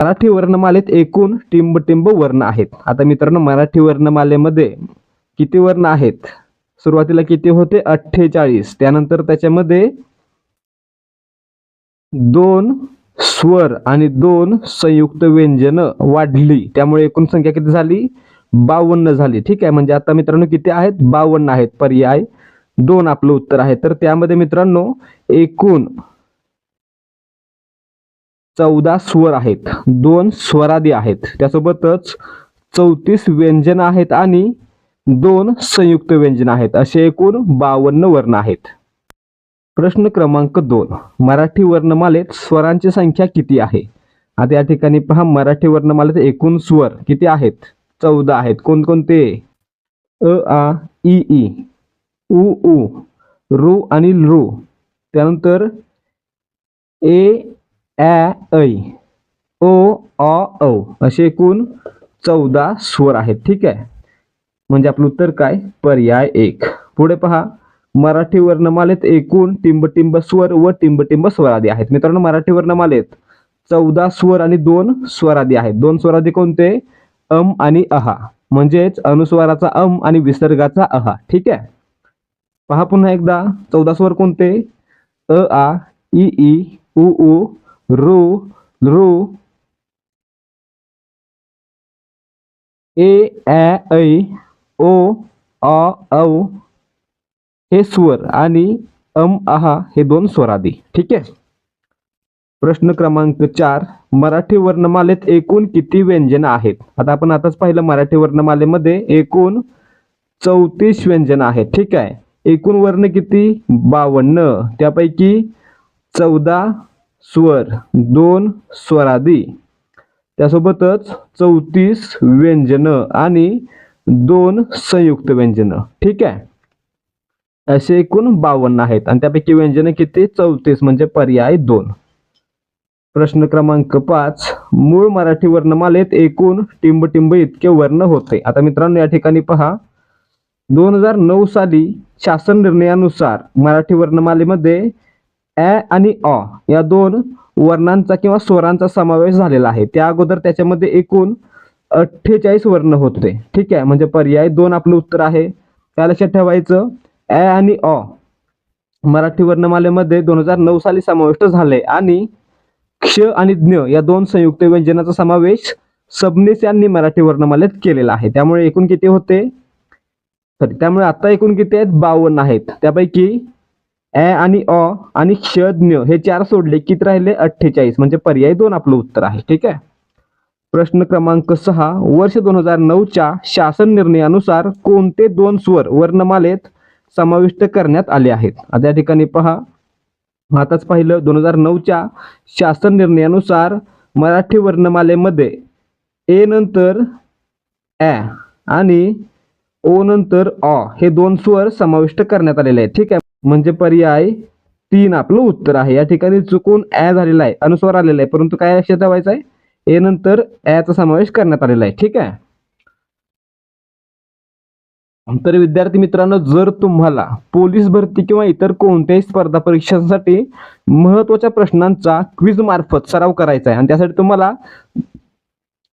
मराठी वर्णमालेत एकूण टिंब वर्ण आहेत. आता मित्रांनो मराठी वर्णमालेमध्ये किती वर्ण आहेत? सुरुवातीला किती होते? 48. त्यानंतर त्याच्यामध्ये 2 स्वर आणि 2 संयुक्त व्यंजन वाढली, त्यामुळे एकूण संख्या किती झाली? 52 झाली. ठीक आहे, म्हणजे आता मित्रांनो किती आहेत? 52 आहेत. पर्याय 2 आपलं उत्तर आहे. तर त्यामध्ये मित्रांनो एकूण 14 स्वर आहेत, 2 स्वरादी आहेत, त्यासोबतच 34 व्यंजन आहेत आणि 2 संयुक्त व्यंजन आहेत, असे एकूण 52 वर्ण आहेत. प्रश्न क्रमांक 2, मराठी वर्णमालेत स्वरांची संख्या किती आहे? आता या ठिकाणी पहा, मराठी वर्णमालेत एकूण स्वर किती आहेत? 14 आहेत. कोणकोणते? अ आ इ ई, उ ऊ, रू आणि लृ, त्यानंतर ए ॲ ऐ, ओ अ औ, असे एकूण 14 स्वर आहेत. ठीक आहे, म्हणजे आपलं उत्तर काय? पर्याय 1. पुढे पहा, मराठी वर्णमालेत एकूण टिंब स्वर व टिंब स्वरादी आहेत. मित्रांनो मराठी वर्णमालेत 14 स्वर आणि 2 स्वरादी आहेत. 2 स्वरादी कोणते? अम आणि अहा, म्हणजेच अनुस्वाराचा अम आणि विसर्गाचा अहा. ठीक आहे, पहा पुन्हा एकदा, 14 स्वर कोणते? अ आ इ ई, उ ऊ, रू, लृ, ए ॲ ऐ, ओ अ औ हे स्वर आणि अम आहा हे 2 स्वरादी. ठीक आहे. प्रश्न क्रमांक 4, मराठी वर्णमालेत एकूण किती व्यंजन आहेत? आता आपण आताच पाहिलं, मराठी वर्णमालेमध्ये एकूण 34 व्यंजन आहेत. ठीक आहे, एकूण वर्ण किती? 52. त्यापैकी 14 स्वर, 2 स्वरादी, त्यासोबतच 34 व्यंजन आणि 2 संयुक्त व्यंजन. ठीक आहे, असे एकूण 52 आहेत आणि त्यापैकी व्यंजन किती? 34, म्हणजे पर्याय 2. प्रश्न क्रमांक 5, मूळ मराठी वर्णमालेत एकूण टिंब इतके वर्ण होते. आता मित्रांनो या ठिकाणी पहा, 2009 साली शासन निर्णयानुसार मराठी वर्णमालेमध्ये ॲ आणि अ या 2 वर्णांचा किंवा स्वरांचा समावेश झालेला आहे. त्या अगोदर त्याच्यामध्ये एकूण 48 वर्ण होते. ठीक आहे, म्हणजे पर्याय 2 आपलं उत्तर आहे. काय लक्षात ठेवायचं? ॲ आणि अ मराठी वर्णमालेमध्ये 2009 साली समाविष्ट झाले आणि क्ष आणि ज्ञ या 2 संयुक्त व्यंजनाचा समावेश सबनीस यांनी मराठी वर्णमालेत केलेला आहे. त्यामुळे एकूण किती होते? त्यामुळे आता एकूण किती आहेत? 52 आहेत. त्यापैकी ॲ आणि अ आणि क्ष ज्ञ हे 4 सोडले, किती राहिले? 48, म्हणजे पर्याय 2 आपलं उत्तर आहे. ठीक आहे. प्रश्न क्रमांक 6, वर्ष 2009च्या शासन निर्णयानुसार कोणते 2 स्वर वर्णमालेत समाविष्ट करण्यात आले आहेत? आता या ठिकाणी पहा, आताच पाहिलं, 2009च्या शासन निर्णयानुसार मराठी वर्णमालेमध्ये ए नंतर ॲ आणि ओ नंतर अ हे 2 स्वर समाविष्ट करण्यात आलेले आहेत. ठीक आहे, म्हणजे पर्याय 3 आपलं उत्तर आहे. या ठिकाणी चुकून ॲ झालेला आहे, अनुस्वार आलेला आहे, परंतु काय लक्षात ठेवायचं आहे? ए नंतर ॲचा समावेश करण्यात आलेला आहे. ठीक आहे. तर विद्यार्थी मित्रांनो, जर तुम्हाला पोलीस भरती किंवा इतर कोणत्याही स्पर्धा परीक्षांसाठी महत्त्वाच्या प्रश्नांचा क्विज मार्फत सराव करायचा आहे आणि त्यासाठी तुम्हाला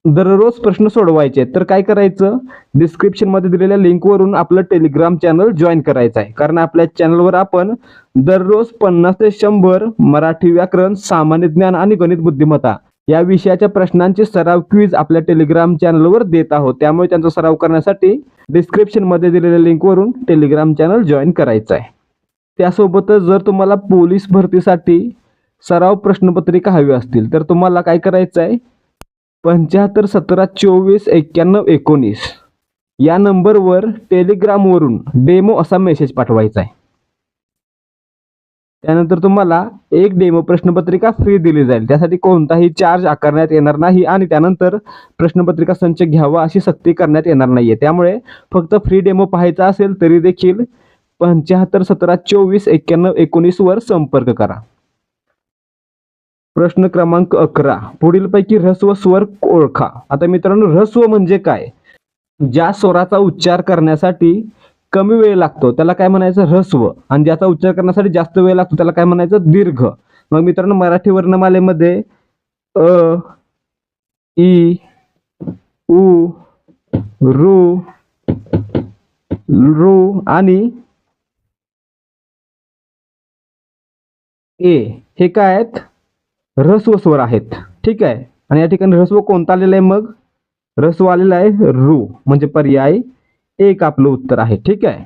दररोज प्रश्न सोडवायचे, तर काय करायचं? डिस्क्रिप्शन मध्ये दिलेल्या लिंकवरून आपलं टेलिग्राम चॅनल जॉईन करायचं आहे. कारण आपल्या चॅनलवर आपण दररोज 50 ते 100 मराठी व्याकरण, सामान्य ज्ञान आणि गणित बुद्धिमत्ता या विषयाच्या प्रश्नांचे सराव क्विज आपल्या टेलिग्राम चॅनलवर देत आहोत. त्यामुळे त्यांचा सराव करण्यासाठी डिस्क्रिप्शन मध्ये दिलेल्या लिंकवरून टेलिग्राम चॅनल जॉईन करायचं आहे. त्यासोबतच जर तुम्हाला पोलीस भरतीसाठी सराव प्रश्नपत्रिका हवी असतील, तर तुम्हाला काय करायचं आहे? 75 17 24 91 19 या नंबरवर टेलिग्रामवरून डेमो असा मेसेज पाठवायचा आहे. त्यानंतर तुम्हाला एक डेमो प्रश्नपत्रिका फ्री दिली जाईल. त्यासाठी कोणताही चार्ज आकारण्यात येणार नाही आणि त्यानंतर प्रश्नपत्रिका संच घ्यावा अशी सक्ती करण्यात येणार नाहीये. त्यामुळे फक्त फ्री डेमो पाहायचा असेल तरी देखील 75 17 24 91 19 वर संपर्क करा. प्रश्न क्रमांक 11, पुढीलपैकी ऱ्हस्व स्वर ओळखा. आता मित्रांनो, ऱ्हस्व म्हणजे काय? ज्या स्वराचा उच्चार करण्यासाठी कमी वेळ लागतो त्याला काय म्हणायचं? ऱ्हस्व. आणि ज्याचा उच्चार करण्यासाठी जास्त वेळ लागतो त्याला काय म्हणायचं? दीर्घ. मग मित्रांनो, मराठी वर्णमालेमध्ये अ ई, उ, रू, रू आणि ए हे काय आहेत? ऱ्हस्व स्वर आहेत. ठीक आहे. आणि या ठिकाणी ऱ्हस्व कोणता आलेला आहे? मग ऱ्हस्व आलेला आहे रू, म्हणजे पर्याय एक आपलं उत्तर आहे. ठीक आहे.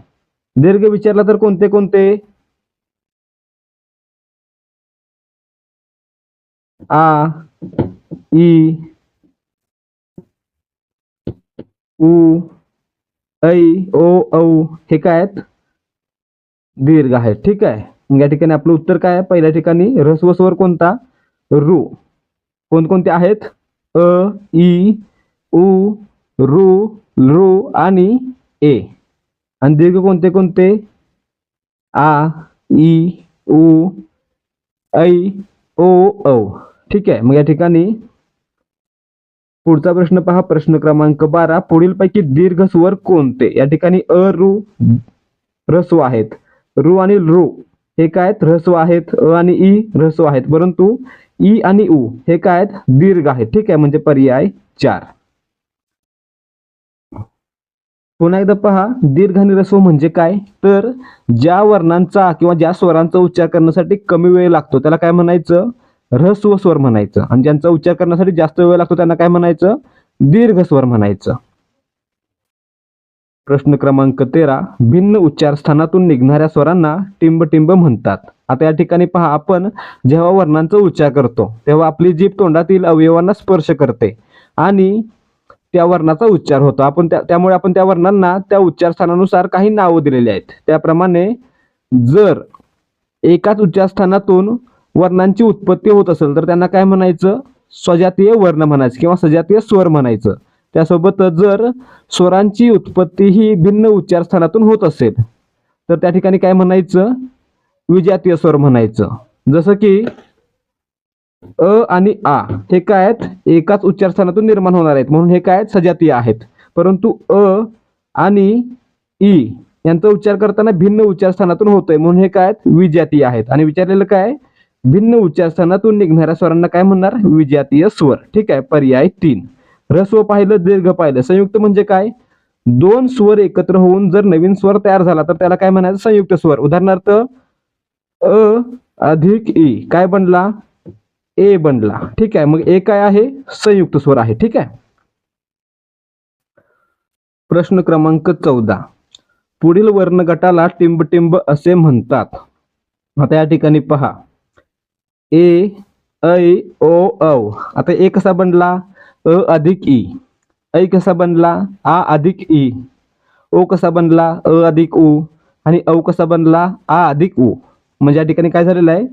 दीर्घ विचारला तर कोणते कोणते? आ, ई, उ, ऐ, ओ, औ हे काय आहेत? दीर्घ आहेत. ठीक आहे. मग या ठिकाणी आपलं उत्तर काय आहे? पहिल्या ठिकाणी ऱ्हस्व स्वर कोणता? रू. कोणकोणते आहेत? अ, ई, उ, रू, रू आणि ए. आणि दीर्घ कोणते कोणते? आ, ई, उ, ऐ, ओ, औ. ठीक आहे. मग या ठिकाणी पुढचा प्रश्न पहा, प्रश्न क्रमांक 12. पुढीलपैकी दीर्घ स्वर कोणते? या ठिकाणी अ, रू ऱ्हस्व आहेत. रू आणि रू हे काय आहेत? ऱ्हस्व आहेत. अ आणि ई ऱ्हस्व आहेत. परंतु ई आणि उ हे काय आहेत? दीर्घ आहेत. ठीक आहे. म्हणजे पर्याय 4. पुन्हा एकदा पहा, दीर्घ आणि ऱ्हस्व म्हणजे काय? तर ज्या वर्णांचा किंवा ज्या स्वरांचा उच्चार करण्यासाठी कमी वेळ लागतो त्याला काय म्हणायचं? ऱ्हस्व स्वर म्हणायचं. आणि ज्यांचा उच्चार करण्यासाठी जास्त वेळ लागतो त्यांना काय म्हणायचं? दीर्घ स्वर म्हणायचं. प्रश्न क्रमांक 13. भिन्न उच्चार स्थानातून निघणाऱ्या स्वरांना टिंब म्हणतात. आता या ठिकाणी पहा, आपण जेव्हा वर्णांचा उच्चार करतो तेव्हा आपली जीभ तोंडातील अवयवांना स्पर्श करते आणि त्या वर्णाचा उच्चार होतो. आपण त्यामुळे आपण त्या वर्णांना त्या उच्चार स्थानानुसार काही नावं दिलेली आहेत. त्याप्रमाणे जर एकाच उच्चार स्थानातून वर्णांची उत्पत्ती होत असेल तर त्यांना काय म्हणायचं? स्वजातीय वर्ण म्हणायचं किंवा सजातीय स्वर म्हणायचं. त्यासोबत जर स्वरांची उत्पत्ती ही भिन्न उच्चार स्थानातून होत असेल तर त्या ठिकाणी काय म्हणायचं? विजातीय स्वर म्हणायचं. जसं की अ आणि आ हे काय आहेत? एकाच उच्चार स्थानातून निर्माण होणार आहेत म्हणून हे काय आहेत? सजातीय आहेत. परंतु अ आणि ई यांचा उच्चार करताना भिन्न उच्चार स्थानातून होतोय म्हणून हे काय आहेत? विजातीय आहेत. आणि विचारलेलं काय? भिन्न उच्चार स्थानातून निघणाऱ्या स्वरांना काय म्हणणार? विजातीय स्वर. ठीक आहे. पर्याय 3. ऱ्हस्व पाहिलं, दीर्घ पाहिलं. संयुक्त म्हणजे काय? दोन स्वर एकत्र होऊन जर नवीन स्वर तयार झाला तर त्याला काय म्हणायचं? संयुक्त स्वर. उदाहरणार्थ अ अधिक ई काय बनला? ए बनला. ठीक आहे. मग ए काय आहे? संयुक्त स्वर आहे. ठीक आहे. प्रश्न क्रमांक 14. पुढील वर्ण गटाला टिंब असे म्हणतात. आता या ठिकाणी पहा, ए, ऐ, ओ, औ. आता ए कसा बनला? अ अधिक ई. ऐ कसा बनला? आ अधिक ई. ओ कसा बनला? अ अधिक उ. आणि औ कसा बनला? आ अधिक उ. म्हणजे या ठिकाणी काय झालेलं आहे?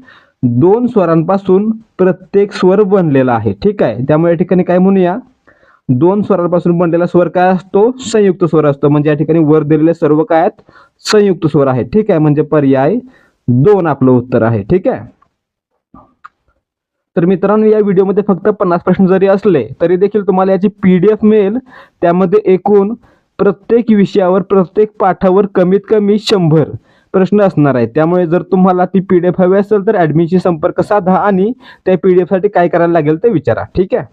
दोन स्वरांपासून प्रत्येक स्वर बनलेला आहे. ठीक आहे. त्यामुळे या ठिकाणी काय म्हणूया? दोन स्वरांपासून बनलेला स्वर काय असतो? संयुक्त स्वर असतो. म्हणजे या ठिकाणी वर दिलेले सर्व काय आहेत? संयुक्त स्वर आहेत. ठीक आहे. म्हणजे पर्याय 2 आपलं उत्तर आहे. ठीक आहे. तर मित्रांनो, या व्हिडिओमध्ये फक्त 50 प्रश्न जरी असले तरी देखील तुम्हाला याची PDF मिळेल. त्यामध्ये एकूण प्रत्येक विषयावर प्रत्येक पाठावर कमीत कमी 100 प्रश्न असणार आहेत. त्यामुळे जर तुम्हाला ती PDF हवी असेल तर ॲडमिनशी संपर्क साधा आणि त्या PDF साठी काय करायला लागेल ते विचारा. ठीक आहे.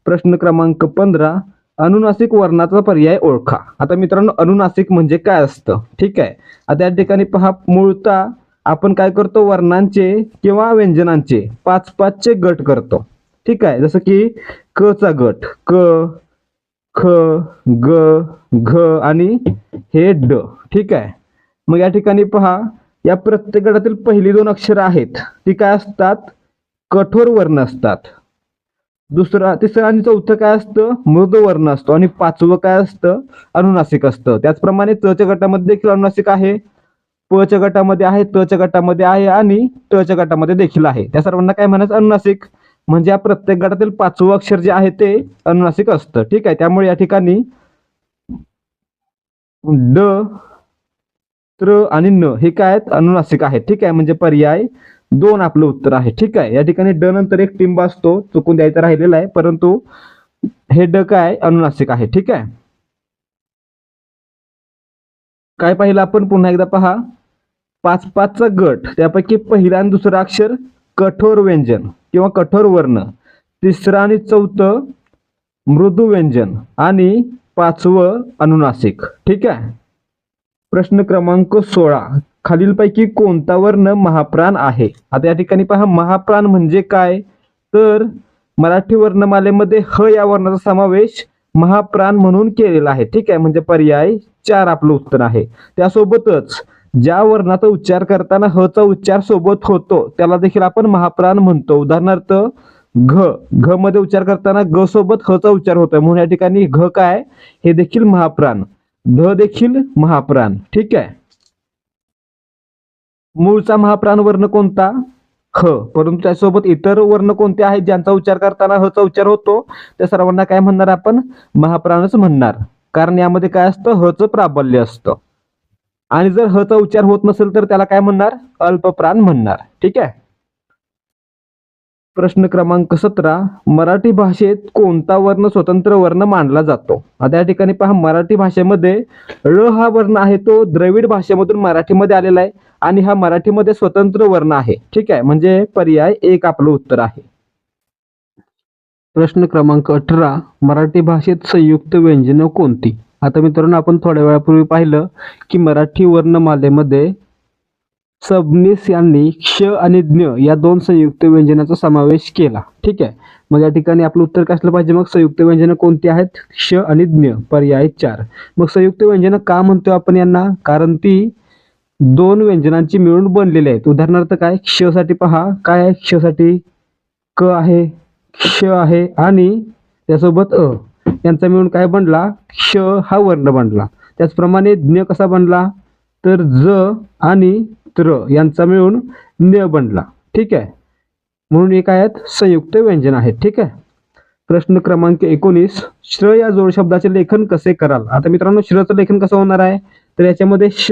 प्रश्न क्रमांक 15. अनुनासिक वर्णाचा पर्याय ओळखा. आता मित्रांनो, अनुनासिक म्हणजे काय असतं? ठीक आहे. आता या ठिकाणी पहा, मूळतः आपण काय करतो? वर्णांचे किंवा व्यंजनांचे 5-5चे गट करतो. ठीक आहे. जसं की क चा गट क, ख, ग, घ आणि हे ड. ठीक आहे. मग या ठिकाणी पहा, या प्रत्येक गटातील पहिली 2 अक्षरं आहेत ती काय असतात? कठोर वर्ण असतात. दुसरा, तिसरा आणि चौथं काय असतं? मृद वर्ण असतो. आणि 5वं काय असतं? अनुनासिक असतं. त्याचप्रमाणे च च्या गटामध्ये देखील अनुनासिक आहे, प च्या गटामध्ये आहे, त च्या गटामध्ये आहे आणि ट च्या गटामध्ये देखील आहे. त्या सर्वांना काय म्हणायचं? अनुनासिक. म्हणजे या प्रत्येक गटातील 5वं अक्षर जे आहे ते अनुनासिक असतं. ठीक आहे. त्यामुळे या ठिकाणी ड, त्र आणि न हे काय आहेत? अनुनासिक आहेत. ठीक आहे. म्हणजे पर्याय 2 आपलं उत्तर आहे. ठीक आहे. या ठिकाणी ड नंतर एक टिंब असतो, चुकून द्यायचा राहिलेला आहे, परंतु हे ड काय? अनुनासिक आहे. ठीक आहे. काय पाहिलं आपण? पुन्हा एकदा पहा, 5-5चा गट. त्यापैकी पहिला आणि दुसरा अक्षर कठोर व्यंजन किंवा कठोर वर्ण, तिसरा आणि चौथं मृदू व्यंजन आणि 5वं अनुनासिक. ठीक आहे. प्रश्न क्रमांक 16. खालीलपैकी कोणता वर्ण महाप्राण आहे? आता या ठिकाणी पहा, महाप्राण म्हणजे काय, तर मराठी वर्णमालेमध्ये ह या वर्णाचा समावेश महाप्राण म्हणून केलेला आहे. ठीक आहे, म्हणजे पर्याय 4 आपलं उत्तर आहे. त्यासोबतच ज्या वर्णाचा उच्चार करताना ह चा उच्चार सोबत होतो त्याला देखील आपण महाप्राण म्हणतो. उदाहरणार्थ घ, घ मध्ये उच्चार करताना ग सोबत ह चा उच्चार होतोय म्हणून या ठिकाणी घ काय, हे देखील महाप्राण. ध देखील महाप्राण. ठीक आहे. मूळचा महाप्राण वर्ण कोणता? ह. परंतु त्यासोबत इतर वर्ण कोणते आहेत ज्यांचा उच्चार करताना ह चा उच्चार होतो, त्या सर्वांना काय म्हणणार आपण? महाप्राणच म्हणणार. कारण यामध्ये काय असतं, ह चं प्राबल्य असतं. आणि जर ह चा उच्चार होत नसेल तर त्याला काय म्हणणार? अल्पप्राण म्हणणार. ठीक आहे. प्रश्न क्रमांक 17. मराठी भाषेत कोणता वर्ण स्वतंत्र वर्ण मानला जातो? आता या ठिकाणी पहा, मराठी भाषेमध्ये ळ हा वर्ण आहे तो द्रविड भाषेमधून मराठीमध्ये आलेला आहे आणि हा मराठीमध्ये स्वतंत्र वर्ण आहे. ठीक आहे, म्हणजे पर्याय 1 आपलं उत्तर आहे. प्रश्न क्रमांक 18. मराठी भाषेत संयुक्त व्यंजनं कोणती? आता मित्रांनो, आपण थोड्या वेळापूर्वी पाहिलं की मराठी वर्णमालेमध्ये सबनीस यांनी क्ष आणि ज्ञ या 2 संयुक्त व्यंजनाचा समावेश केला. ठीक आहे. मग या ठिकाणी आपलं उत्तर काय असलं पाहिजे? मग संयुक्त व्यंजनं कोणती आहेत? क्ष आणि ज्ञ. पर्याय 4. मग संयुक्त व्यंजनं का म्हणतो आपण यांना? कारण ती 2 व्यंजनांची मिळून बनलेली आहेत. उदाहरणार्थ काय, क्ष साठी पहा, काय आहे क्ष साठी? क आहे, क्ष आहे आणि त्यासोबत अ यांचा मिळून काय बनला? क्ष हा वर्ण बनला. त्याचप्रमाणे ज्ञ कसा बनला? तर ज आणि त्र यांचा मिळून ज्ञ बनला. ठीक आहे, म्हणून हे काय आहेत? संयुक्त व्यंजन आहेत. ठीक आहे. प्रश्न क्रमांक 19. श्र या जोड शब्दाचे लेखन कसे कराल? आता मित्रांनो, श्रचं लेखन कसं होणार आहे? तर याच्यामध्ये श,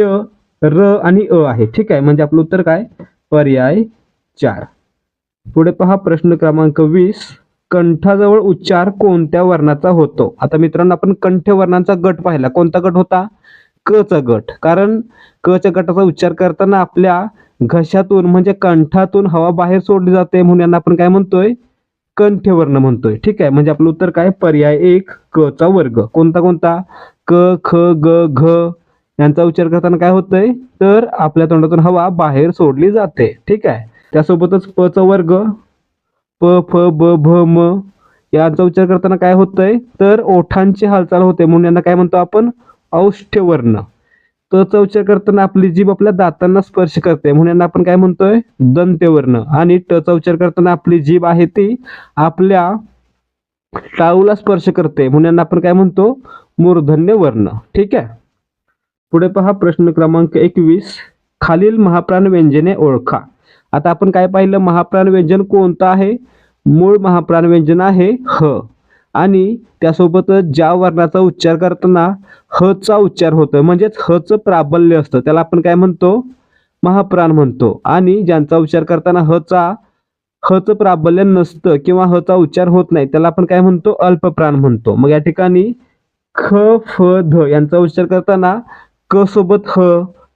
र आणि अ आहे. ठीक आहे, म्हणजे आपलं उत्तर काय? पर्याय 4. पुढे पहा, प्रश्न क्रमांक 20. कंठाजवळ उच्चार कोणत्या वर्णाचा होतो? आता मित्रांनो, आपण कंठ वर्णांचा गट पाहिला. कोणता गट होता? क चा गट. कारण क च्या गटाचा उच्चार करताना आपल्या घशातून म्हणजे कंठातून हवा बाहेर सोडली जाते म्हणून यांना आपण काय म्हणतोय? कंठवर्ण म्हणतोय. ठीक आहे, म्हणजे आपलं उत्तर काय? पर्याय 1 क चा वर्ग. कोणता कोणता? क, ख, ग, घ यांचा उच्चार करताना काय होतंय? तर आपल्या तोंडातून हवा बाहेर सोडली जाते. ठीक आहे. त्यासोबतच प चा वर्ग, प, फ, ब, भ, म यांचा उच्चार करताना काय होतंय? तर ओठांची हालचाल होते म्हणून यांना काय म्हणतो आपण? औष्ठ्यवर्ण. त चा उच्चार करताना आपली जीभ आपल्या दातांना स्पर्श करते म्हणून यांना आपण काय म्हणतोय? दंत्यवर्ण. आणि ट चा उच्चार करताना आपली जीभ आहे ती आपल्या टाळूला स्पर्श करते म्हणून यांना आपण काय म्हणतो? मूर्धन्य वर्ण. ठीक आहे. पुढे पहा, प्रश्न क्रमांक 21. खालील महाप्राण व्यंजने ओळखा. आता आपण काय पाहिलं? महाप्राण व्यंजन कोणतं आहे? मूळ महाप्राण व्यंजन आहे ह. आणि त्यासोबतच ज्या वर्णाचा उच्चार करताना ह चा उच्चार होतो म्हणजेच ह चं प्राबल्य असतं त्याला आपण काय म्हणतो? महाप्राण म्हणतो. आणि ज्यांचा उच्चार करताना ह चं प्राबल्य नसतं किंवा ह चा उच्चार होत नाही त्याला आपण काय म्हणतो? अल्पप्राण म्हणतो. मग या ठिकाणी ख, फ, ध यांचा उच्चार करताना क सोबत ह,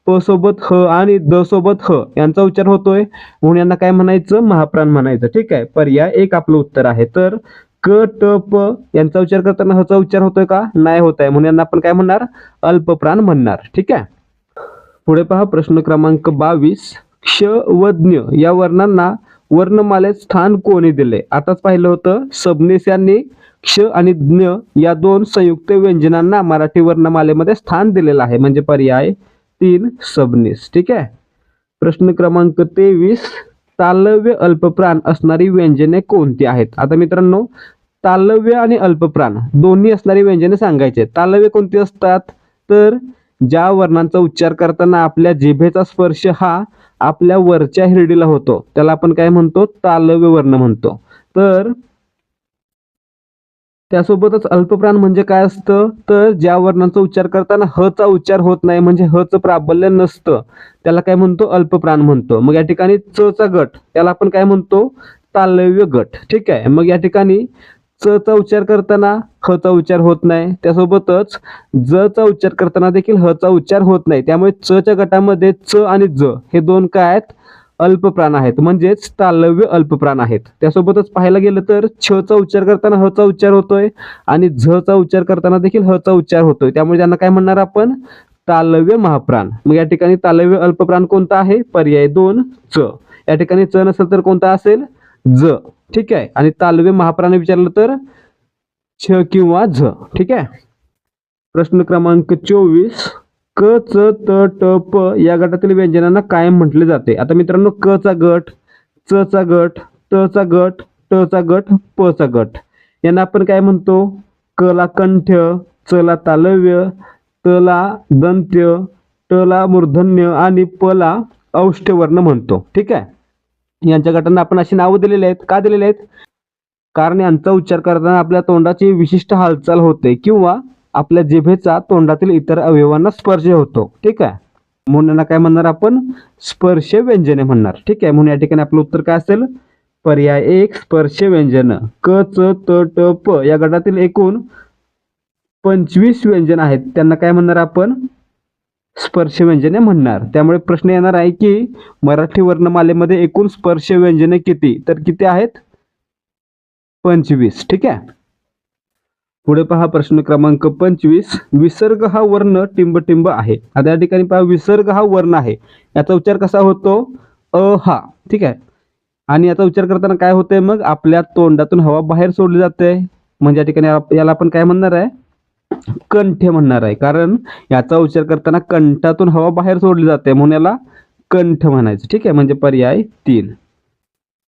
प सोबत ह आणि द सोबत ह यांचा उच्चार होतोय म्हणून यांना काय म्हणायचं? महाप्राण म्हणायचं. ठीक आहे, पर्याय 1 आपलं उत्तर आहे. तर क, ट, प यांचा उच्चार करताना ह चा उच्चार होतोय का? नाही होत आहे म्हणून यांना आपण काय म्हणणार? अल्पप्राण म्हणणार. ठीक आहे. पुढे पहा, प्रश्न क्रमांक 22. क्ष व ज्ञ या वर्णांना वर्णमालेत स्थान कोणी दिले? आताच पाहिलं होतं, सबनीस यांनी क्ष आणि ज्ञ या 2 संयुक्त व्यंजनांना मराठी वर्णमालेमध्ये स्थान दिलेलं आहे म्हणजे पर्याय 3 सबनीस. ठीक आहे. प्रश्न क्रमांक 23. तालव्य अल्पप्राण असणारी व्यंजने कोणती आहेत? आता मित्रांनो, तालव्य आणि अल्पप्राण दोन्ही असणारी व्यंजने सांगायचे. तालव्य कोणती असतात? तर ज्या वर्णांचा उच्चार करताना आपल्या जिभेचा स्पर्श हा आपल्या वरच्या हिरडीला होतो त्याला आपण काय म्हणतो? तालव्य वर्ण म्हणतो. तर त्यासोबतच अल्पप्राण म्हणजे काय असतं? तर ज्या वर्णांचा उच्चार करताना ह चा उच्चार होत नाही म्हणजे ह चं प्राबल्य नसतं त्याला काय म्हणतो? अल्पप्राण म्हणतो. मग या ठिकाणी च चा गट त्याला आपण काय म्हणतो? तालव्य गट. ठीक आहे. मग या ठिकाणी च चा उच्चार करताना ह चा उच्चार होत नाही, त्यासोबतच ज चा उच्चार करताना देखील ह चा उच्चार होत नाही. त्यामुळे च च्या गटामध्ये च आणि ज हे 2 काय आहेत? अल्पप्राण आहेत, म्हणजेच तालव्य अल्पप्राण आहेत. त्यासोबतच पाहायला गेलं तर छ चा उच्चार करताना ह चा उच्चार होतोय आणि झ चा उच्चार करताना देखील ह चा उच्चार होतोय. त्यामुळे त्यांना काय म्हणणार आपण? तालव्य महाप्राण. मग या ठिकाणी तालव्य अल्पप्राण कोणता आहे? पर्याय 2 च. या ठिकाणी च नसेल तर कोणता असेल? ज. ठीक आहे. आणि तालव्य महाप्राण विचारलं तर छ किंवा झ. ठीक आहे. प्रश्न क्रमांक 24. क च त ट प या गटातील व्यंजनांना काय म्हटले जाते? आता मित्रांनो, क चा गट, च चा गट, त चा गट, ट चा गट, प चा गट यांना आपण काय म्हणतो? क ला कंठ, च ला तालव्य, त ला दंत्य, ट ला मूर्धन्य आणि प ला औष्ठ्यवर्ण म्हणतो. ठीक आहे. यांच्या गटांना आपण अशी नावं दिलेली आहेत. का दिलेली आहेत? कारण यांचा उच्चार करताना आपल्या तोंडाची विशिष्ट हालचाल होते किंवा आपल्या जिभेचा तोंडातील इतर अवयवांना स्पर्श होतो. ठीक आहे. म्हणून यांना काय म्हणणार आपण? स्पर्श व्यंजने म्हणणार. ठीक आहे. म्हणून या ठिकाणी आपलं उत्तर काय असेल? पर्याय 1 स्पर्श व्यंजन. क च त ट प या गटातील एकूण 25 व्यंजन आहेत, त्यांना काय म्हणणार आपण? स्पर्श व्यंजने म्हणणार. त्यामुळे प्रश्न येणार आहे की मराठी वर्णमालेमध्ये एकूण स्पर्श व्यंजने किती? तर किती आहेत? 25. ठीक आहे. पुढे पहा प्रश्न क्रमांक 25. विसर्ग हा वर्ण टिंब आहे. आता या ठिकाणी पहा, विसर्ग हा वर्ण आहे. याचा उच्चार कसा होतो? अ हा. ठीक आहे. आणि याचा उच्चार करताना काय होतंय? मग आपल्या तोंडातून हवा बाहेर सोडली जाते. म्हणजे या ठिकाणी याला आपण काय म्हणणार आहे? कंठ म्हणणार आहे. कारण याचा उच्चार करताना कंठातून हवा बाहेर सोडली जाते, म्हणून याला कंठ म्हणायचं. ठीक आहे. म्हणजे पर्याय 3.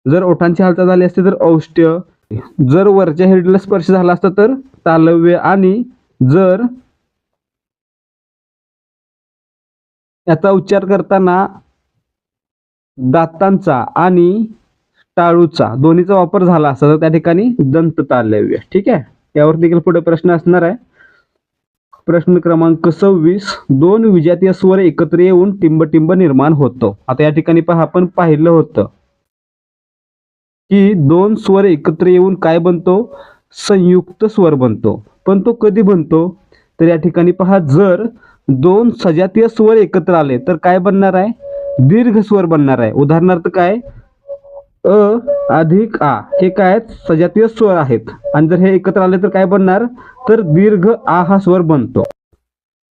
जर ओठांची हालचाल झाली असती तर औष्ठ्य, जर वरच्या हिरडीला स्पर्श झाला असता तर तालव्य, आणि जर याचा उच्चार करताना दातांचा आणि टाळूचा दोन्हीचा वापर झाला असता तर त्या ठिकाणी दंत तालव्य. ठीक आहे. यावर देखील पुढे प्रश्न असणार आहे. प्रश्न क्रमांक 26. 2 विजातीय स्वर एकत्र येऊन टिंब निर्माण होतो. आता या ठिकाणी पहा, आपण पाहिलं होतं की 2 स्वर एकत्र येऊन काय बनतो? संयुक्त स्वर बनतो. पण तो कधी बनतो? तर या ठिकाणी पहा, जर 2 सजातीय स्वर एकत्र आले तर काय बनणार आहे? दीर्घ स्वर बनणार आहे. उदाहरणार्थ काय? अ अधिक आ हे काय सजातीय स्वर आहेत, आणि जर हे एकत्र आले तर काय बनणार? तर दीर्घ आ हा स्वर बनतो.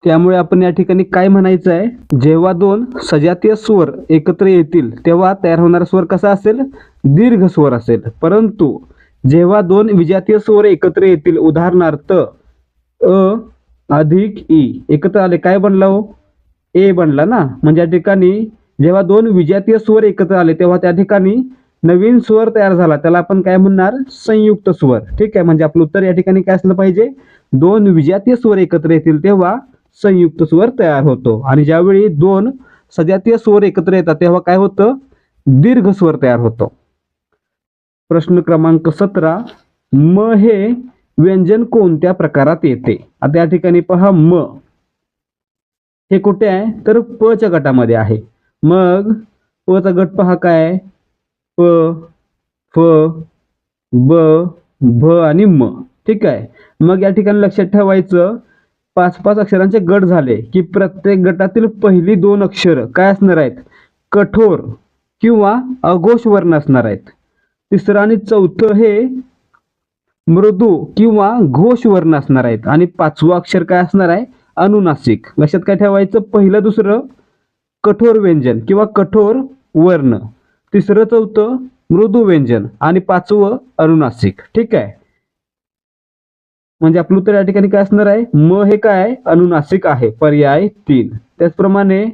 त्यामुळे आपण या ठिकाणी काय म्हणायचं आहे? जेव्हा 2 सजातीय स्वर एकत्र येतील तेव्हा तयार होणारा स्वर कसा असेल? दीर्घ स्वर असेल. परंतु जेव्हा 2 विजातीय स्वर एकत्र येतील, उदाहरणार्थ अ अधिक ई एकत्र आले, काय बनला हो? ए बनला ना. म्हणजे या ठिकाणी जेव्हा 2 विजातीय स्वर एकत्र आले तेव्हा त्या ठिकाणी नवीन स्वर तयार झाला, त्याला आपण काय म्हणणार? संयुक्त स्वर. ठीक आहे. म्हणजे आपलं उत्तर या ठिकाणी काय असलं पाहिजे? 2 विजातीय स्वर एकत्र येतील तेव्हा संयुक्त स्वर तयार होतो, आणि ज्यावेळी 2 सजातीय स्वर एकत्र येतात तेव्हा काय होतं? दीर्घ स्वर तयार होतो. प्रश्न क्रमांक 17. म हे व्यंजन कोणत्या प्रकारात येते? आता या ठिकाणी पहा, म हे कुठे आहे? तर प च्या गटामध्ये आहे. मग प चा गट पहा काय? प, फ, ब, भ आणि म. ठीक आहे. मग या ठिकाणी लक्षात ठेवायचं, 5-5 अक्षरांचे गट झाले की प्रत्येक गटातील पहिली 2 अक्षर काय असणार आहेत? कठोर किंवा अघोष वर्ण असणार आहेत. तिसरं आणि चौथं हे मृदू किंवा घोष वर्ण असणार आहेत, आणि 5वं अक्षर काय असणार आहे? अनुनासिक. लक्षात काय ठेवायचं? पहिलं दुसरं कठोर व्यंजन किंवा कठोर वर्ण, तिसरं चौथं मृदू व्यंजन, आणि 5वं अनुनासिक. ठीक आहे. म्हणजे आपलं उत्तर या ठिकाणी काय असणार आहे? म हे काय? अनुनासिक आहे. पर्याय 3. त्याचप्रमाणे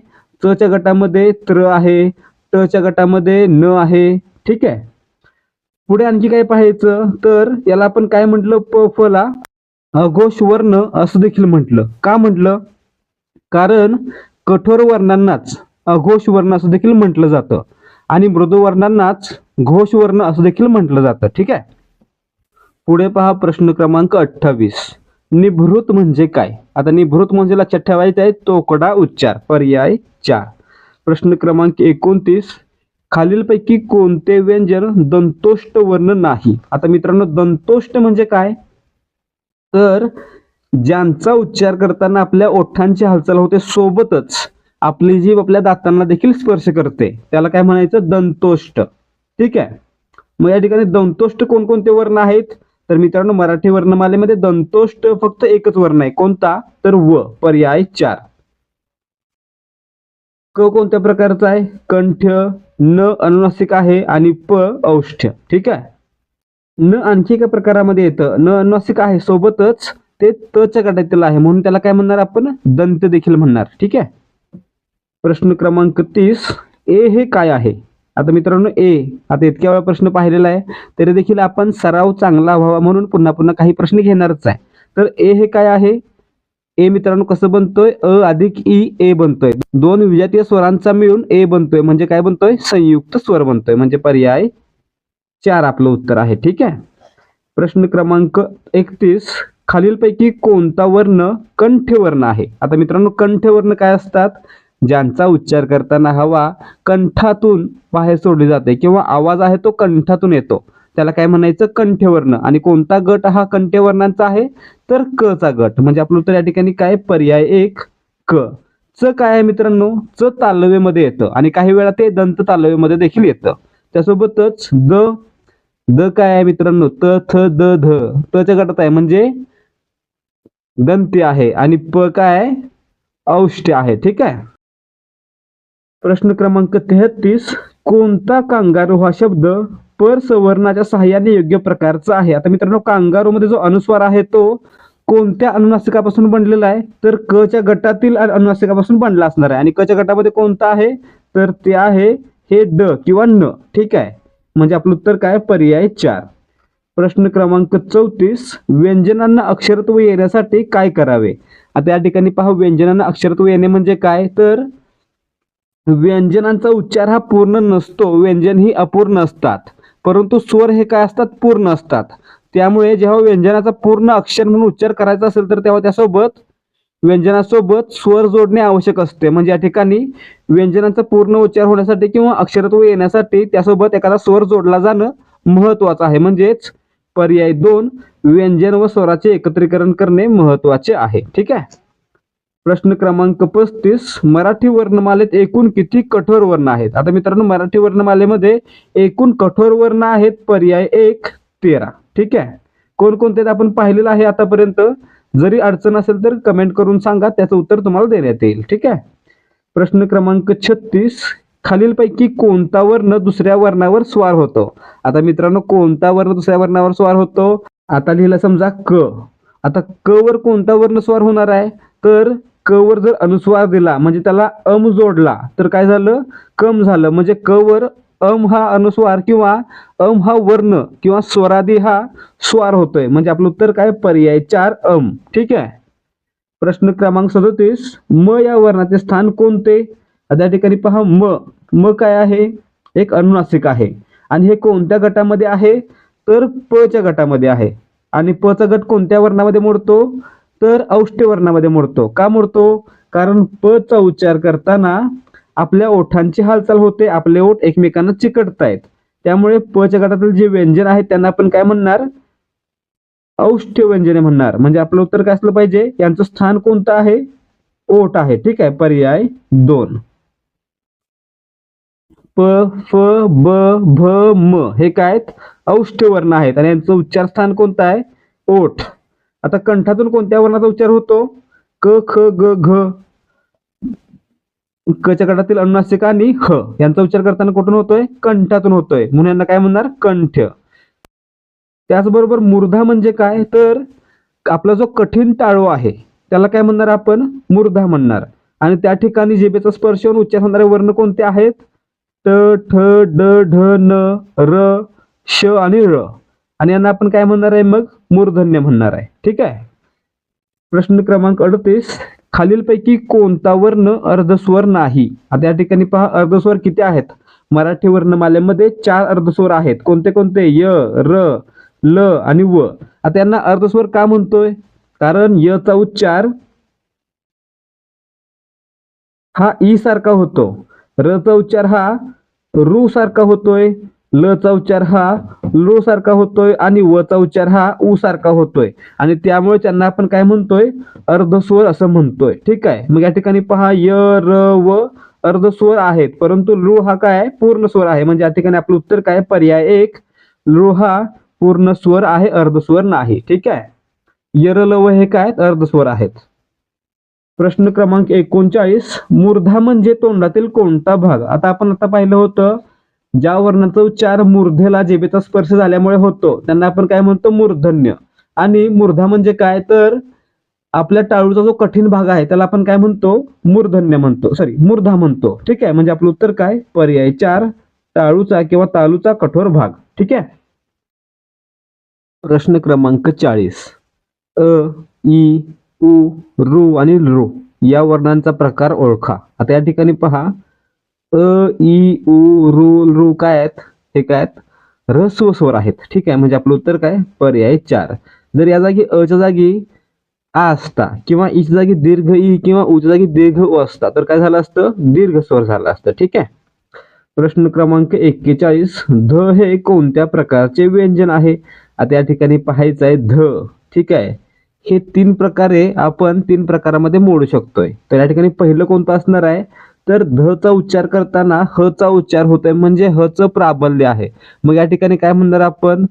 च च्या गटामध्ये त्र आहे, ट च्या गटामध्ये न आहे. ठीक आहे. पुढे आणखी काय पाहायचं? तर याला आपण काय म्हटलं? प फ ला अघोष वर्ण असं देखील म्हटलं. का म्हटलं? कारण कठोर वर्णांनाच अघोष वर्ण असं देखील म्हटलं जातं, आणि मृदू वर्णांनाच घोष वर्ण असं देखील म्हटलं जातं. ठीक आहे. पुढे पहा प्रश्न क्रमांक 28. निभृत म्हणजे काय? आता निभृत म्हणजे लक्षात ठेवायचं आहे तोकडा उच्चार. पर्याय 4. प्रश्न क्रमांक 29. खालीलपैकी कोणते व्यंजन दंतोष्ट वर्ण नाही? आता मित्रांनो, दंतोष्ट म्हणजे काय? तर ज्यांचा उच्चार करताना आपल्या ओठांची हालचाल होते सोबतच आपली जीभ आपल्या दातांना देखील स्पर्श करते, त्याला काय म्हणायचं, दंतोष्ठ. ठीक आहे. मग या ठिकाणी दंतोष्ठ कोणकोणते वर्ण आहेत, तर मित्रांनो मराठी वर्णमालेमध्ये दंतोष्ठ फक्त एकच वर्ण आहे, कोणता, तर व, पर्याय 4. क कोणत्या प्रकारचा आहे, कंठ. न अनुनासिक आहे आणि प औष्ठ्य. ठीक आहे. न आणखी एका प्रकारामध्ये येतं, न अनुनासिक आहे सोबतच ते त च्या गटातील आहे, म्हणून त्याला काय म्हणणार आपण, दंत देखील म्हणणार. ठीक आहे. प्रश्न क्रमांक 30, ए हे काय आहे. आता मित्रांनो ए, आता इतक्या वेळा प्रश्न पाहिलेला आहे तरी देखील आपण सराव चांगला व्हावा म्हणून पुन्हा पुन्हा काही प्रश्न घेणारच आहे. तर ए हे काय आहे. ए मित्रांनो कसं बनतोय, अ अधिक ई ए बनतोय, दोन विजातीय स्वरांचा मिळून ए बनतोय, म्हणजे काय बनतोय, संयुक्त स्वर बनतोय, म्हणजे पर्याय 4 आपलं उत्तर आहे. ठीक आहे. प्रश्न क्रमांक 31, खालीलपैकी कोणता वर्ण कंठवर्ण आहे. आता मित्रांनो कंठवर्ण काय असतात, ज्यांचा उच्चार करताना हवा कंठातून बाहेर सोडली जाते किंवा आवाज आहे तो कंठातून येतो, त्याला काय म्हणायचं, कंठवर्ण. आणि कोणता गट हा कंठवर्णांचा आहे, तर क चा गट, म्हणजे आपलं उत्तर या ठिकाणी काय, पर्याय 1 क. च काय आहे मित्रांनो, च तालव्यमध्ये येतं आणि काही वेळा ते दंत तालव्यमध्ये देखील येतं. त्यासोबतच द, द काय आहे मित्रांनो, त थ द ध, त च्या गटात आहे म्हणजे दंती आहे. आणि प काय, औष्ठ्य आहे. ठीक आहे. प्रश्न क्रमांक 33, कोणता कांगारू हा शब्द पर सवर्णाच्या सहाय्याने योग्य प्रकारचा आहे. आता मित्रांनो कांगारू मध्ये जो अनुस्वार आहे तो कोणत्या अनुनासिकापासून बनलेला आहे, तर क च्या गटातील अनुनासिकापासून बनला असणार आहे. आणि क च्या गटामध्ये कोणता आहे, तर ते आहे हे ड किंवा न. ठीक आहे. म्हणजे आपलं उत्तर काय, पर्याय 4. प्रश्न क्रमांक 34, व्यंजनांना अक्षरत्व येण्यासाठी काय करावे. आता या ठिकाणी पहा, व्यंजनांना अक्षरत्व येणे म्हणजे काय, तर व्यंजनांचा उच्चार हा पूर्ण नसतो, व्यंजन ही अपूर्ण असतात, परंतु स्वर हे काय असतात, पूर्ण असतात. त्यामुळे जेव्हा व्यंजनाचा पूर्ण अक्षर म्हणून उच्चार करायचा असेल तर तेव्हा त्यासोबत व्यंजनासोबत स्वर जोडणे आवश्यक असते. म्हणजे या ठिकाणी व्यंजनाचा पूर्ण उच्चार होण्यासाठी किंवा अक्षरत्व येण्यासाठी त्यासोबत एखादा स्वर जोडला जाणं महत्वाचं आहे. म्हणजेच पर्याय 2, व्यंजन व स्वराचे एकत्रीकरण करणे महत्वाचे आहे. ठीक आहे. प्रश्न क्रमांक 35, मराठी वर्णमालेत एकूण किती कठोर वर्ण आहेत. आता मित्रांनो मराठी वर्णमालेमध्ये एकूण कठोर वर्ण आहेत, पर्याय 1 13. ठीक आहे. कोणकोणते आपण पाहिलेलं आहे आतापर्यंत, जरी अडचण असेल तर कमेंट करून सांगा, त्याचं उत्तर तुम्हाला देण्यात येईल. ठीक आहे. प्रश्न क्रमांक 36, खालीलपैकी कोणता वर्ण दुसऱ्या वर्णावर स्वार होतो. आता मित्रांनो कोणता वर्ण दुसऱ्या वर्णावर स्वार होतो, आता लिहिलं समजा क. आता क वर कोणता वर्ण स्वार होणार आहे, तर क वर जर अनुस्वार दिला म्हणजे त्याला अम जोडला तर काय झालं, कम झालं. म्हणजे क वर अम हा अनुस्वार किंवा अम हा वर्ण किंवा स्वरादी हा स्वार होतोय, म्हणजे आपलं उत्तर काय, पर्याय 4 अम. ठीक आहे. प्रश्न क्रमांक 37, म या वर्णाचे स्थान कोणते. त्या ठिकाणी पहा, म काय आहे, एक अनुनासिक आहे आणि हे कोणत्या गटामध्ये आहे, तर प च्या गटामध्ये आहे. आणि प चा गट कोणत्या वर्णामध्ये मोडतो, तर औष्ठ्य वर्णामध्ये मोडतो. का मोडतो, कारण प चा उच्चार करताना आपल्या ओठांची हालचाल होते, आपले ओठ एकमेकांना चिकटतायत, त्यामुळे प च्या गटातील जे व्यंजन आहेत त्यांना आपण काय म्हणणार, औष्ठ्य व्यंजने म्हणणार. म्हणजे आपलं उत्तर काय असलं पाहिजे, यांचं स्थान कोणतं आहे, ओठ आहे. ठीक आहे. पर्याय 2. प फ ब भ म हे काय आहेत, औष्ठ्य वर्ण आहेत आणि यांचं उच्चार स्थान कोणतं आहे, ओठ. आता कंठातून कोणत्या वर्णाचा उच्चार होतो, क ख ग घ. क च्या गटातील अनुनासिक आणि ह यांचा उच्चार करताना कुठून होतोय, कंठातून होतोय, म्हणून यांना काय म्हणणार, कंठ. त्याचबरोबर मूर्धा म्हणजे काय, तर आपला जो कठीण टाळू आहे त्याला काय म्हणणार आपण, मूर्धा म्हणणार. आणि त्या ठिकाणी जिभेचा स्पर्श होऊन उच्चार होणारे वर्ण कोणते आहेत, ट ठ ड ढ न र श आणि र. आणि यांना आपण काय म्हणणार आहे, मग मूर्धन्य म्हणणार आहे. ठीक आहे. प्रश्न क्रमांक 38, खालीलपैकी कोणता वर्ण अर्धस्वर नाही. आता या ठिकाणी पहा अर्धस्वर किती आहेत, मराठी वर्णमालेमध्ये 4 अर्धस्वर आहेत. कोणते कोणते, य र ल आणि व. आता यांना अर्धस्वर का म्हणतोय, कारण य चा उच्चार हा ई सारखा होतो, र चा उच्चार हा रू सारखा होतोय, ल चा उच्चार हा लो सारखा होतोय आणि व चा उच्चार हा उ सारखा होतोय आणि त्यामुळे त्यांना आपण काय म्हणतोय अर्धस्वर असं म्हणतोय. ठीक आहे. मग या ठिकाणी पहा य र व अर्धस्वर आहेत परंतु लृ हा काय पूर्ण स्वर आहे. म्हणजे या ठिकाणी आपलं उत्तर काय पर्याय एक लृ हा पूर्ण स्वर आहे अर्धस्वर नाही. ठीक आहे. य र ल व हे काय अर्धस्वर आहेत. प्रश्न क्रमांक 39 मूर्धा म्हणजे तोंडातील कोणता भाग. आता आपण पाहिलं होतं ज्या वर्णाचा उच्चार मूर्धेला जिभेचा स्पर्श झाल्यामुळे होतो त्यांना आपण काय म्हणतो मूर्धन्य. आणि मूर्धा म्हणजे काय तर आपल्या टाळूचा जो कठीण भाग आहे त्याला आपण काय म्हणतो मूर्धन्य म्हणतो मूर्धा म्हणतो. ठीक आहे. म्हणजे आपलं उत्तर काय पर्याय 4 टाळूचा किंवा तालूचा कठोर भाग. ठीक आहे. प्रश्न क्रमांक 40 अ इ उ ऋ आणि लृ या वर्णांचा प्रकार ओळखा. आता या ठिकाणी पहा अ इ उ ऋ काय आहेत हे काय आहेत ऱ्हस्व स्वर आहेत. ठीक आहे. म्हणजे आपलं उत्तर काय पर्याय 4. जर या जागी अ च्या जागी आ असता किंवा ई च्या जागी दीर्घ ई किंवा उ च्या जागी दीर्घ उ असता तर काय झालं असतं दीर्घ स्वर झालं असतं. ठीक आहे. प्रश्न क्रमांक 41 ध हे कोणत्या प्रकारचे व्यंजन आहे. आता या ठिकाणी पाहायचं आहे ध. ठीक आहे. हे 3 प्रकारे आपण 3 प्रकारामध्ये मोडू शकतोय. तर या ठिकाणी पहिलं कोणतं असणार आहे तर ध चा उच्चार करताना ह चा उच्चार होतोय म्हणजे ह चं प्राबल्य आहे. मग या ठिकाणी काय म्हणणार आपण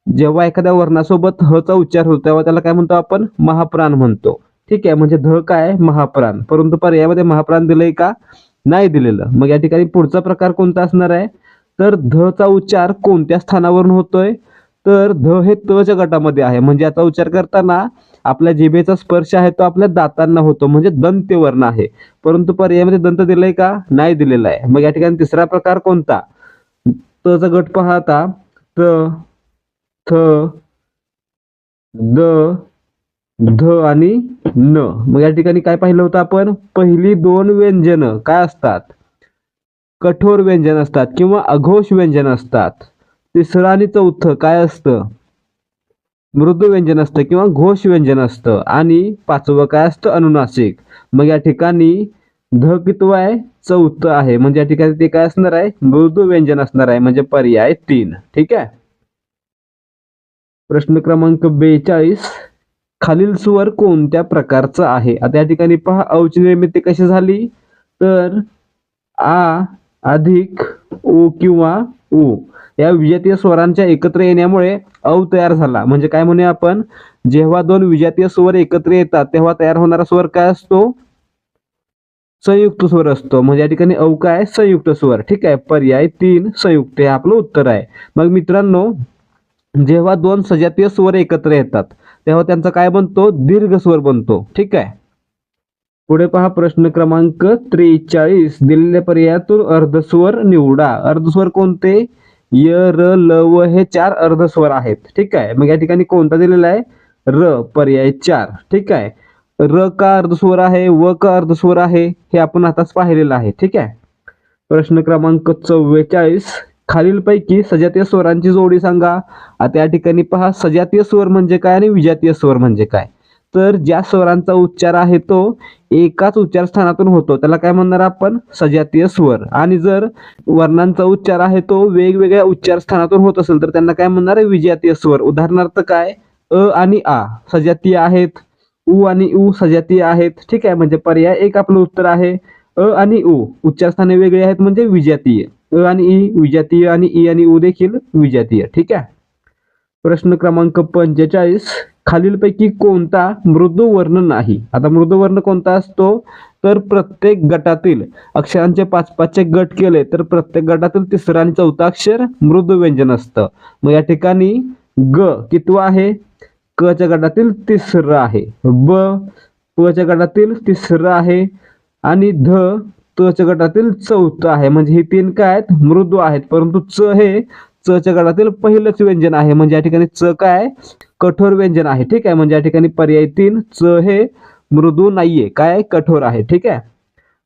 जेव्हा एखाद्या वर्णासोबत ह चा उच्चार होतो तेव्हा त्याला काय म्हणतो आपण महाप्राण म्हणतो. ठीक आहे. म्हणजे ध काय महाप्राण परंतु पर्यायामध्ये महाप्राण दिलंय का नाही दिलेलं. मग या ठिकाणी पुढचा प्रकार कोणता असणार आहे तर ध चा उच्चार कोणत्या स्थानावरून होतोय तर ध हे त च्या गटामध्ये आहे. म्हणजे याचा उच्चार करताना आपल्या जिभेचा स्पर्श आहे तो आपल्या दातांना होतो म्हणजे दंत्य वर्ण आहे. परंतु पर्यायामध्ये दंत दिलाय का नाही दिलेला आहे. मग या ठिकाणी तिसरा प्रकार कोणता त चा गट पाहता त थ द ध आणि न. मग या ठिकाणी काय पाहिलं होतं आपण पहिली 2 व्यंजन काय असतात कठोर व्यंजन असतात किंवा अघोष व्यंजन असतात. तिसरं आणि चौथं काय असतं मृदू व्यंजन असतं किंवा घोष व्यंजन असतं आणि 5वं काय असतं अनुनासिक. मग या ठिकाणी ध कितवं आहे चौथं आहे. म्हणजे या ठिकाणी ते काय असणार आहे मृदू व्यंजन असणार आहे म्हणजे पर्याय 3. ठीक आहे. प्रश्न क्रमांक 42 खालील स्वर कोणत्या प्रकारचा आहे. आता या ठिकाणी पहा औची निर्मिती कशी झाली तर आ अधिक ओ किंवा उ या विजातीय स्वरांच्या एकत्र येण्यामुळे औ तयार झाला. म्हणजे काय म्हणूया आपण जेव्हा 2 विजातीय स्वर एकत्र येतात तेव्हा तयार होणारा स्वर काय असतो संयुक्त स्वर असतो. म्हणजे या ठिकाणी औ काय संयुक्त स्वर. ठीक आहे. पर्याय 3 संयुक्त हे आपलं उत्तर आहे. मग मित्रांनो जेव्हा 2 सजातीय स्वर एकत्र येतात तेव्हा त्यांचा काय बनतो दीर्घ स्वर बनतो. ठीक आहे. पुढे पहा प्रश्न क्रमांक 43 दिलेल्या पर्यायातून अर्धस्वर निवडा. अर्धस्वर कोणते य र ल व हे 4 अर्धस्वर आहेत. ठीक आहे. मग या ठिकाणी कोणता दिलेला आहे र पर्याय 4. ठीक आहे. र का अर्धस्वर आहे व का अर्धस्वर आहे हे आपण आताच पाहिलेलं आहे. ठीक आहे. प्रश्न क्रमांक 44 खालीलपैकी सजातीय स्वरांची जोडी सांगा. आता या ठिकाणी पहा सजातीय स्वर म्हणजे काय आणि विजातीय स्वर म्हणजे काय तर ज्या स्वरांचा उच्चार आहे तो एकाच उच्चार स्थानातून होतो त्याला काय म्हणणार आपण सजातीय स्वर. आणि जर वर्णांचा उच्चार आहे तो वेगवेगळ्या उच्चार स्थानातून होत असेल तर त्यांना काय म्हणणार विजातीय स्वर. उदाहरणार्थ काय अ आणि आ सजातीय आहेत उ आणि उ सजातीय आहेत. ठीक आहे. म्हणजे पर्याय 1 आपलं उत्तर आहे. अ आणि उ उच्चारस्थाने वेगळे आहेत म्हणजे विजातीय. अ आणि ई विजातीय आणि ई आणि उ देखील विजातीय. ठीक आहे. प्रश्न क्रमांक 45 खालीलपैकी कोणता मृदू वर्ण नाही. आता मृदू वर्ण कोणता असतो तर प्रत्येक गटातील अक्षरांचे 5-5 गट केले तर प्रत्येक गटातील तिसरा आणि चौथा अक्षर मृदू व्यंजन असतं. मग या ठिकाणी ग कितवा आहे क च्या गटातील तिसरं आहे. ब प च्या गटातील तिसरं आहे आणि ध त च्या गटातील चौथं आहे. म्हणजे हे 3 काय आहेत मृदू आहेत परंतु च हे च च्या गटातील पहिलंच व्यंजन आहे. म्हणजे या ठिकाणी च काय कठोर व्यंजन आहे. ठीक आहे. म्हणजे या ठिकाणी पर्याय 3 च हे मृदू नाहीये काय कठोर आहे. ठीक आहे.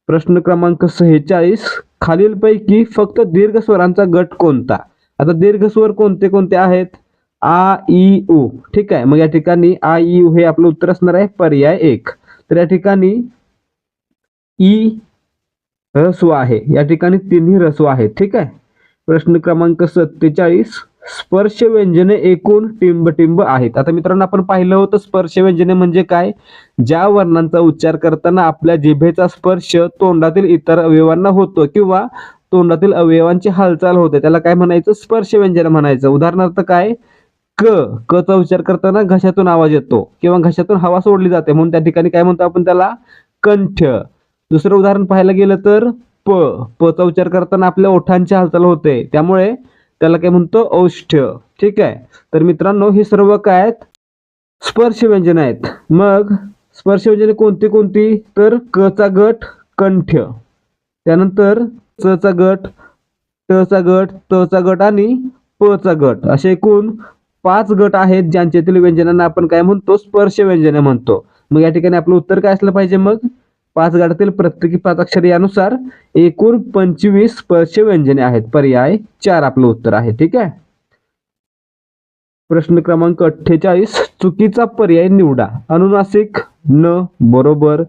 प्रश्न क्रमांक 46 खालीलपैकी फक्त दीर्घ स्वरांचा गट कोणता. आता दीर्घ स्वर कोणते कोणते आहेत आ ई उ. ठीक आहे. मग या ठिकाणी आ ई उ हे आपलं उत्तर असणार आहे पर्याय 1. तर या ठिकाणी ई ह्रस्व आहे या ठिकाणी 3ही ह्रस्व आहेत. ठीक आहे. प्रश्न क्रमांक 47, स्पर्श व्यंजने एकूण टिंब आहेत. आता मित्रांनो आपण पाहिलं होतं स्पर्श व्यंजने म्हणजे काय, ज्या वर्णांचा उच्चार करताना आपल्या जिभेचा स्पर्श तोंडातील इतर अवयवांना होतो किंवा तोंडातील अवयवांची हालचाल होते त्याला काय म्हणायचं, स्पर्श व्यंजन म्हणायचं. उदाहरणार्थ काय, क चा उच्चार करताना घशातून आवाज येतो किंवा घशातून हवा सोडली जाते म्हणून त्या ठिकाणी काय म्हणतो आपण त्याला कंठ. दुसरं उदाहरण पाहायला गेलं तर प चा उच्चार करताना आपल्या ओठांची हालचाल होते त्यामुळे त्याला काय म्हणतो औष्ठ. ठीक आहे, तर मित्रांनो ही सर्व काय आहेत, स्पर्श व्यंजन आहेत. मग स्पर्श व्यंजने कोणती कोणती, तर क चा गट कंठ, त्यानंतर च चा गट, ट चा गट, त चा गट आणि प चा गट, असे एकूण 5 गट आहेत ज्यांच्यातील व्यंजनांना आपण काय म्हणतो, स्पर्श व्यंजने म्हणतो. मग या ठिकाणी आपलं उत्तर काय असलं पाहिजे, मग 5 गटातील प्रत्येकी 5 अक्षर यानुसार एकूण 25 स्पर्श व्यंजने आहेत. पर्याय 4 आपलं उत्तर आहे. ठीक आहे. प्रश्न क्रमांक 48, चुकीचा पर्याय निवडा. अनुनासिक न बरोबर,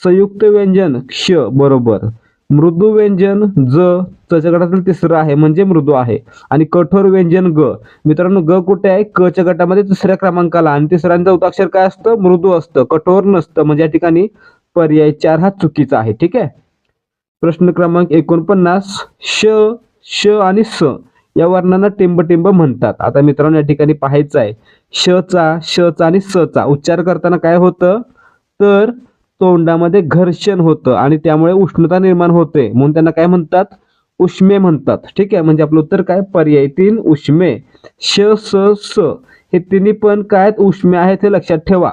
संयुक्त व्यंजन क्ष बरोबर, मृदू व्यंजन ज च्या गटातील तिसरं आहे म्हणजे मृदू आहे, आणि कठोर व्यंजन ग. मित्रांनो ग कुठे आहे, क च्या गटामध्ये तिसऱ्या क्रमांकाला, आणि तिसरा आणि चौथा अक्षर काय असतं, मृदू असतं, कठोर नसतं. म्हणजे या ठिकाणी पर्याय 4 हा चुकीचा आहे. ठीक आहे. प्रश्न क्रमांक 49, श श आणि स या वर्णांना टिंब म्हणतात. आता मित्रांनो या ठिकाणी पाहायचं आहे, श चा आणि स चा उच्चार करताना काय होतं, तर तोंडामध्ये घर्षण होतं आणि त्यामुळे उष्णता निर्माण होते म्हणून त्यांना काय म्हणतात, उष्मे म्हणतात. ठीक आहे, म्हणजे आपलं उत्तर काय, पर्याय 3 उष्मे. श स स हे तिन्ही पण काय उष्मे आहेत हे लक्षात ठेवा.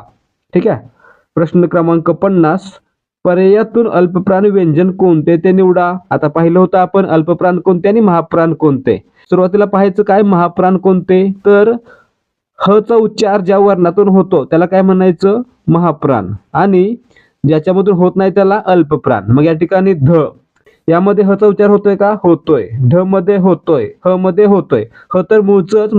ठीक आहे. प्रश्न क्रमांक 50, पर्यायातून अल्पप्राण व्यंजन कोणते ते निवडा. आता पाहिलं होतं आपण अल्पप्राण कोणते आणि महाप्राण कोणते. सुरुवातीला पाहायचं काय, महाप्राण कोणते, तर ह चा उच्चार ज्या वर्णातून होतो त्याला काय म्हणायचं, महाप्राण, आणि ज्याच्यामधून होत नाही त्याला अल्पप्राण. मग या ठिकाणी ध यामध्ये ह चा उच्चार होतोय का, होतोय. ढ मध्ये होतोय, ह मध्ये होतोय. ह तर मूळच